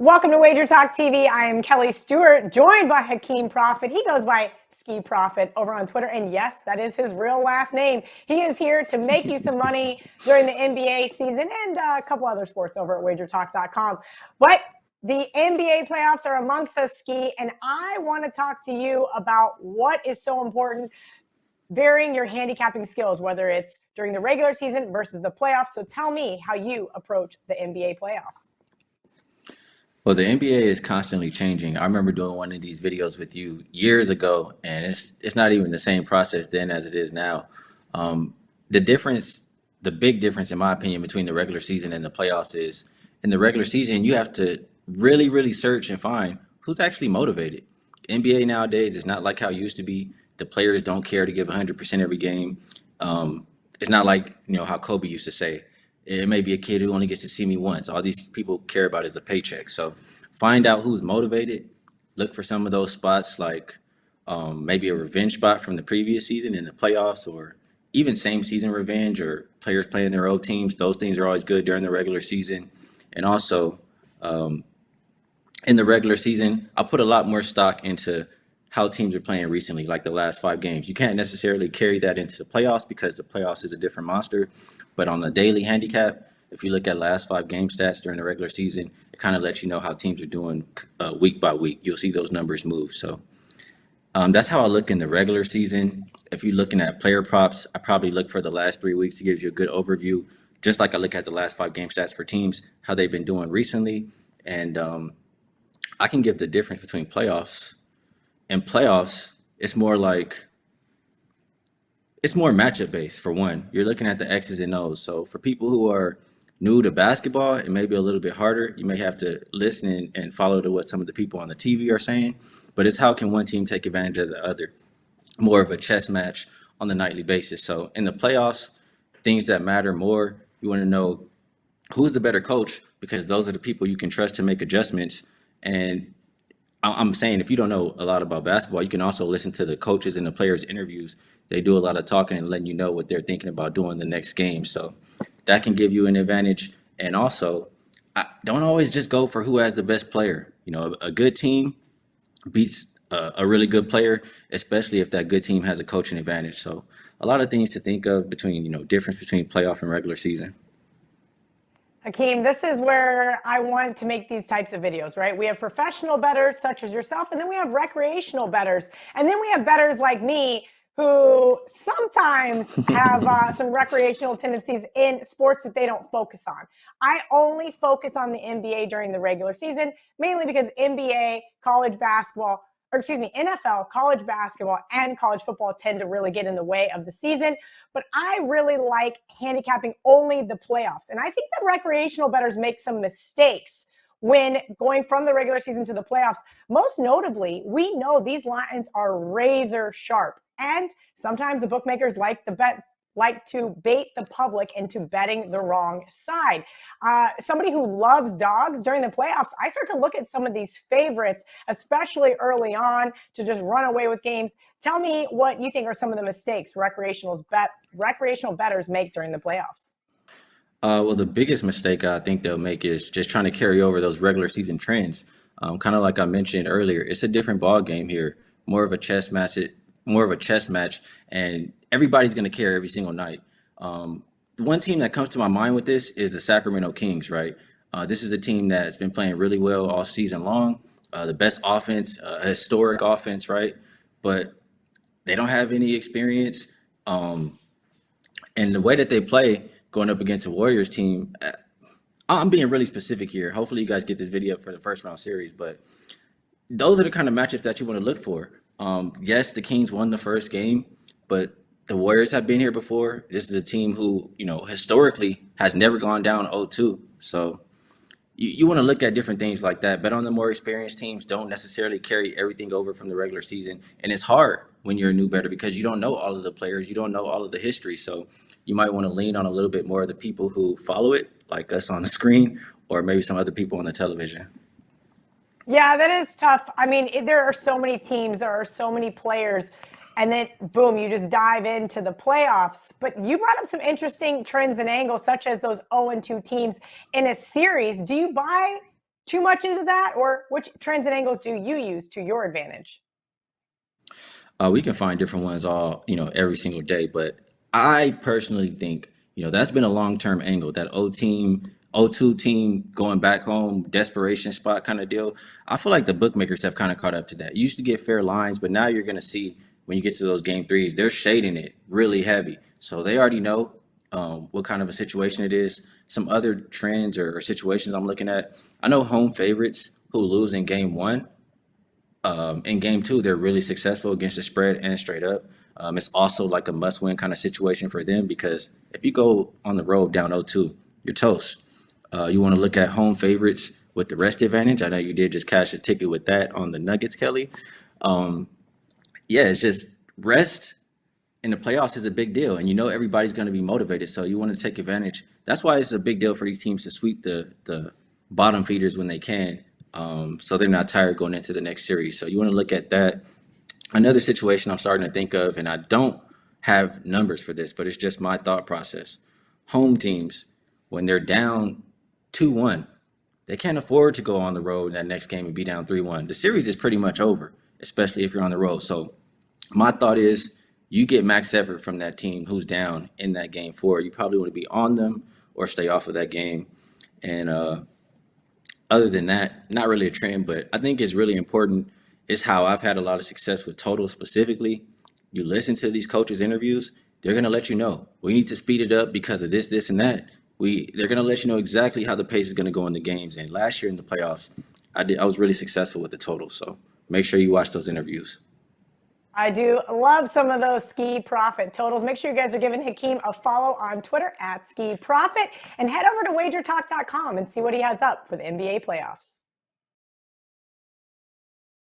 Welcome to WagerTalk TV. I am Kelly Stewart, joined by Hakeem Prophet. He goes by Skee Prophet over on Twitter. And yes, that is his real last name. He is here to make you some money during the NBA season and a couple other sports over at WagerTalk.com. But the NBA playoffs are amongst us, Skee, and I want to talk to you about what is so important, varying your handicapping skills, whether it's during the regular season versus the playoffs. So tell me how you approach the NBA playoffs. Well, the NBA is constantly changing. I remember doing one of these videos with you years ago, and it's not even the same process then as it is now. The difference, the big difference, in my opinion, between the regular season and the playoffs is in the regular season, you have to really, really search and find who's actually motivated. NBA nowadays is not like how it used to be. The players don't care to give 100% every game. It's not like, how Kobe used to say, it may be a kid who only gets to see me once. All these people care about is a paycheck. So find out who's motivated. Look for some of those spots like maybe a revenge spot from the previous season in the playoffs, or even same season revenge, or players playing their old teams. Those things are always good during the regular season. And also in the regular season, I put a lot more stock into how teams are playing recently, like the last 5 games. You can't necessarily carry that into the playoffs because the playoffs is a different monster. But on the daily handicap, if you look at last 5 game stats during the regular season, it kind of lets you know how teams are doing week by week. You'll see those numbers move. So that's how I look in the regular season. If you're looking at player props, I probably look for the last 3 weeks to give you a good overview, just like I look at the last 5 game stats for teams, how they've been doing recently. And I can give the difference between playoffs. In playoffs, it's more matchup based. For one, you're looking at the X's and O's. So for people who are new to basketball, it may be a little bit harder. You may have to listen and follow to what some of the people on the TV are saying. But it's how can one team take advantage of the other? More of a chess match on the nightly basis. So in the playoffs, things that matter more, you want to know who's the better coach, because those are the people you can trust to make adjustments. And I'm saying, if you don't know a lot about basketball, you can also listen to the coaches and the players' interviews. They do a lot of talking and letting you know what they're thinking about doing the next game. So that can give you an advantage. And also, don't always just go for who has the best player. A good team beats a really good player, especially if that good team has a coaching advantage. So a lot of things to think of between, difference between playoff and regular season. Hakeem, this is where I want to make these types of videos, right? We have professional bettors such as yourself, and then we have recreational bettors. And then we have bettors like me who sometimes have some recreational tendencies in sports that they don't focus on. I only focus on the NBA during the regular season, mainly because NBA, college basketball, NFL, college basketball, and college football tend to really get in the way of the season. But I really like handicapping only the playoffs. And I think that recreational bettors make some mistakes when going from the regular season to the playoffs. Most notably, we know these lines are razor sharp. And sometimes the bookmakers like to bait the public into betting the wrong side. Somebody who loves dogs during the playoffs, I start to look at some of these favorites, especially early on, to just run away with games. Tell me what you think are some of the mistakes recreational bettors make during the playoffs. Well, the biggest mistake I think they'll make is just trying to carry over those regular season trends. Kind of like I mentioned earlier, it's a different ball game here, more of a chess match, and everybody's going to care every single night. One team that comes to my mind with this is the Sacramento Kings, right? This is a team that has been playing really well all season long. The best offense, historic offense, right? But they don't have any experience. And the way that they play going up against a Warriors team, I'm being really specific here. Hopefully you guys get this video for the first round series, but those are the kind of matchups that you want to look for. Yes, the Kings won the first game, but the Warriors have been here before. This is a team who, historically has never gone down 0-2. So you want to look at different things like that. Bet on the more experienced teams. Don't necessarily carry everything over from the regular season. And it's hard when you're a new bettor because you don't know all of the players. You don't know all of the history. So you might want to lean on a little bit more of the people who follow it, like us on the screen, or maybe some other people on the television. Yeah, that is tough. I mean, there are so many teams, there are so many players, and then boom, you just dive into the playoffs. But you brought up some interesting trends and angles, such as those 0-2 teams in a series. Do you buy too much into that, or which trends and angles do you use to your advantage? We can find different ones all, every single day. But I personally think, that's been a long-term angle, that O2 team going back home, desperation spot kind of deal. I feel like the bookmakers have kind of caught up to that. You used to get fair lines, but now you're going to see when you get to those game threes, they're shading it really heavy. So they already know what kind of a situation it is. Some other trends or situations I'm looking at. I know home favorites who lose in game one in game two, they're really successful against the spread and straight up. It's also like a must win kind of situation for them because if you go on the road down 0-2, you're toast. You want to look at home favorites with the rest advantage. I know you did just cash a ticket with that on the Nuggets, Kelly. Yeah, it's just rest in the playoffs is a big deal, and everybody's going to be motivated, so you want to take advantage. That's why it's a big deal for these teams to sweep the bottom feeders when they can, so they're not tired going into the next series. So you want to look at that. Another situation I'm starting to think of, and I don't have numbers for this, but it's just my thought process. Home teams, when they're down 2-1, they can't afford to go on the road in that next game and be down 3-1. The series is pretty much over, especially if you're on the road. So my thought is you get max effort from that team who's down in that game four. You probably want to be on them or stay off of that game. And other than that, not really a trend, but I think it's really important. It's how I've had a lot of success with totals specifically. You listen to these coaches' interviews, they're going to let you know we need to speed it up because of this, this, and that. They're going to let you know exactly how the pace is going to go in the games. And last year in the playoffs, I was really successful with the totals. So make sure you watch those interviews. I do love some of those Skee Profit totals. Make sure you guys are giving Hakeem a follow on Twitter @Skee Profit and head over to WagerTalk.com and see what he has up for the NBA playoffs.